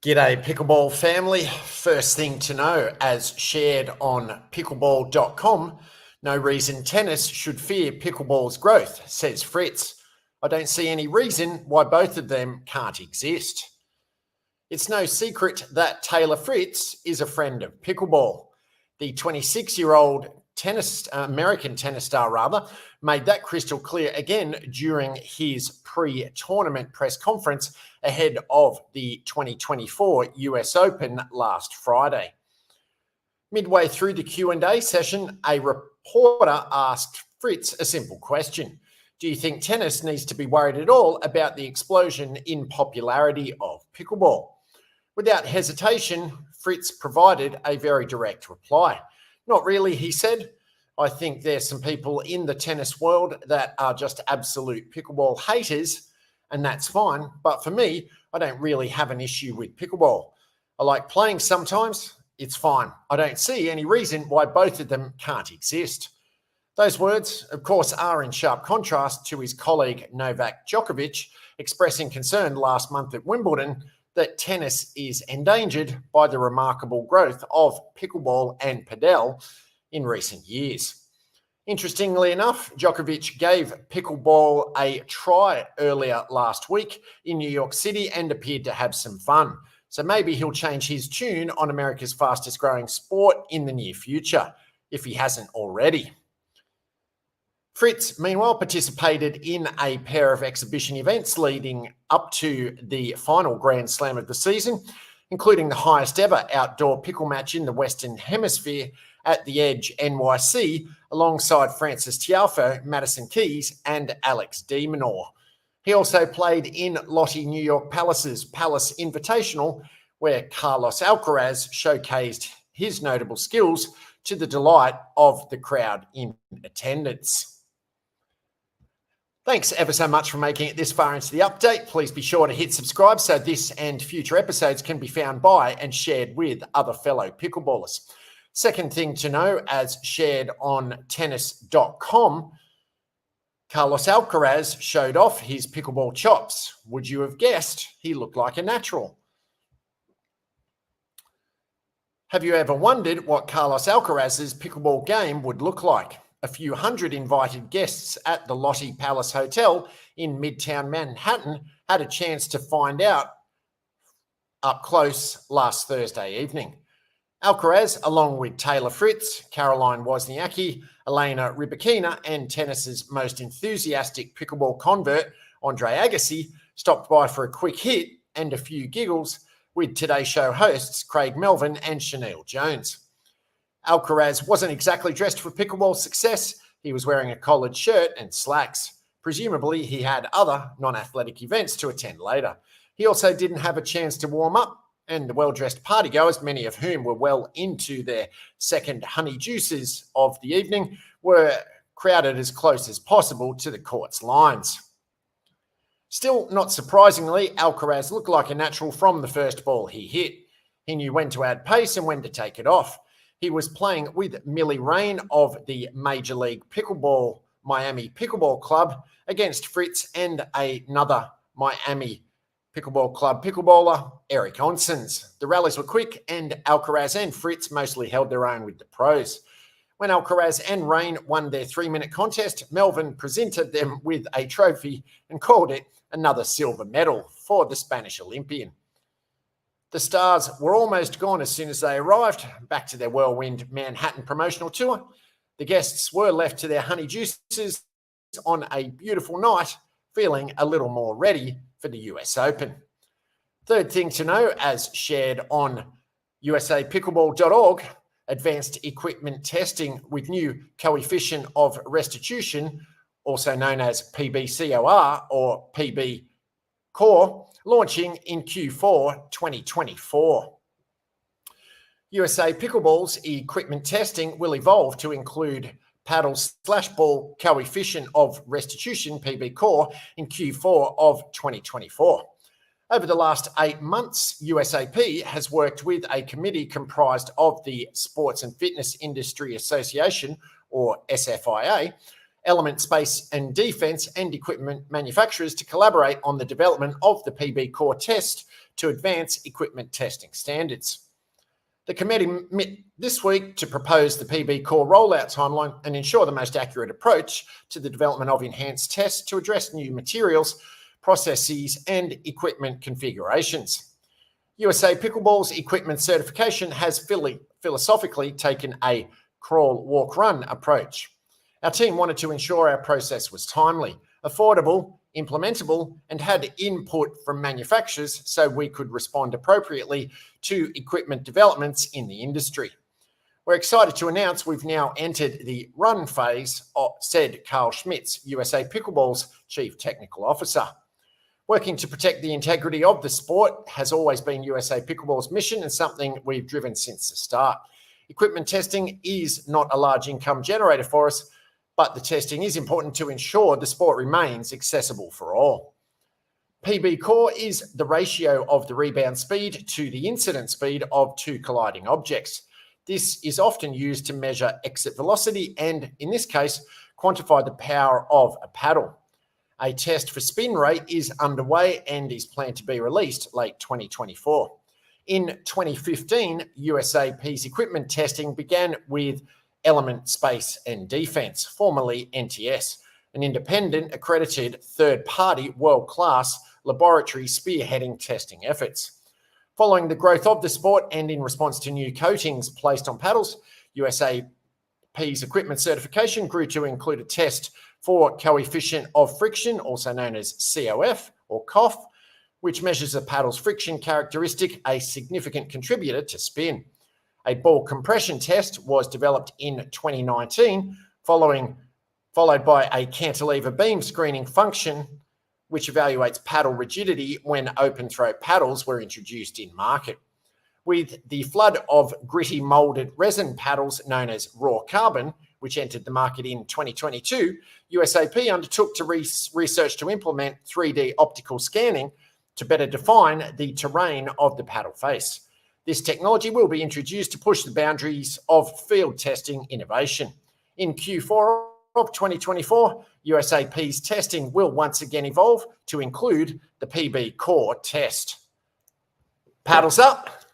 G'day Pickleball family. First thing to know, as shared on pickleball.com, no reason tennis should fear pickleball's growth, says Fritz. I don't see any reason why both of them can't exist. It's no secret that Taylor Fritz is a friend of pickleball. The 26-year-old American tennis star made that crystal clear again during his pre-tournament press conference ahead of the 2024 US Open last Friday. Midway through the Q&A session, a reporter asked Fritz a simple question. Do you think tennis needs to be worried at all about the explosion in popularity of pickleball? Without hesitation, Fritz provided a very direct reply. Not really, he said. I think there's some people in the tennis world that are just absolute pickleball haters, and that's fine. But for me, I don't really have an issue with pickleball. I like playing sometimes. It's fine. I don't see any reason why both of them can't exist. Those words, of course, are in sharp contrast to his colleague Novak Djokovic expressing concern last month at Wimbledon that tennis is endangered by the remarkable growth of pickleball and padel in recent years. Interestingly enough, Djokovic gave pickleball a try earlier last week in New York City and appeared to have some fun. So maybe he'll change his tune on America's fastest growing sport in the near future, if he hasn't already. Fritz, meanwhile, participated in a pair of exhibition events leading up to the final Grand Slam of the season, including the highest ever outdoor pickle match in the Western Hemisphere at the Edge NYC, alongside Frances Tiafoe, Madison Keys, and Alex de Minaur. He also played in Lottie New York Palace's Palace Invitational, where Carlos Alcaraz showcased his notable skills to the delight of the crowd in attendance. Thanks ever so much for making it this far into the update. Please be sure to hit subscribe so this and future episodes can be found by and shared with other fellow pickleballers. Second thing to know, as shared on tennis.com, Carlos Alcaraz showed off his pickleball chops. Would you have guessed he looked like a natural? Have you ever wondered what Carlos Alcaraz's pickleball game would look like? A few hundred invited guests at the Lottie Palace Hotel in Midtown Manhattan had a chance to find out up close last Thursday evening. Alcaraz, along with Taylor Fritz, Caroline Wozniacki, Elena Rybakina, and tennis's most enthusiastic pickleball convert, Andre Agassi, stopped by for a quick hit and a few giggles with Today Show hosts Craig Melvin and Chanel Jones. Alcaraz wasn't exactly dressed for pickleball success. He was wearing a collared shirt and slacks. Presumably, he had other non-athletic events to attend later. He also didn't have a chance to warm up, and the well-dressed partygoers, many of whom were well into their second honey juices of the evening, were crowded as close as possible to the court's lines. Still, not surprisingly, Alcaraz looked like a natural from the first ball he hit. He knew when to add pace and when to take it off. He was playing with Millie Rain of the Major League Pickleball Miami Pickleball Club against Fritz and another Miami Pickleball Club pickleballer, Eric Onsens. The rallies were quick, and Alcaraz and Fritz mostly held their own with the pros. When Alcaraz and Rain won their 3-minute contest, Melvin presented them with a trophy and called it another silver medal for the Spanish Olympian. The stars were almost gone as soon as they arrived, back to their whirlwind Manhattan promotional tour. The guests were left to their honey juices on a beautiful night, feeling a little more ready for the US Open. Third thing to know, as shared on usapickleball.org, advanced equipment testing with new coefficient of restitution, also known as PBCOR or PB Core, launching in Q4 2024. USA Pickleball's equipment testing will evolve to include paddle/ball coefficient of restitution, PB Core, in Q4 of 2024. Over the last 8 months, USAP has worked with a committee comprised of the Sports and Fitness Industry Association, or SFIA, Element Space and Defence and equipment manufacturers to collaborate on the development of the PB Core test to advance equipment testing standards. The committee met this week to propose the PB Core rollout timeline and ensure the most accurate approach to the development of enhanced tests to address new materials, processes, and equipment configurations. USA Pickleball's equipment certification has philosophically taken a crawl, walk, run approach. Our team wanted to ensure our process was timely, affordable, implementable, and had input from manufacturers so we could respond appropriately to equipment developments in the industry. We're excited to announce we've now entered the run phase, said Carl Schmitz, USA Pickleball's Chief Technical Officer. Working to protect the integrity of the sport has always been USA Pickleball's mission and something we've driven since the start. Equipment testing is not a large income generator for us, but the testing is important to ensure the sport remains accessible for all. PB Core is the ratio of the rebound speed to the incident speed of two colliding objects. This is often used to measure exit velocity and, in this case, quantify the power of a paddle. A test for spin rate is underway and is planned to be released late 2024. In 2015, USAP's equipment testing began with Element Space and Defence, formerly NTS, an independent, accredited, third-party, world-class laboratory spearheading testing efforts. Following the growth of the sport and in response to new coatings placed on paddles, USAP's equipment certification grew to include a test for coefficient of friction, also known as COF or COF, which measures a paddle's friction characteristic, a significant contributor to spin. A ball compression test was developed in 2019, followed by a cantilever beam screening function, which evaluates paddle rigidity when open throat paddles were introduced in market. With the flood of gritty molded resin paddles known as raw carbon, which entered the market in 2022, USAP undertook to research to implement 3D optical scanning to better define the terrain of the paddle face. This technology will be introduced to push the boundaries of field testing innovation. In Q4 of 2024, USAP's testing will once again evolve to include the PB Core test. Paddles up.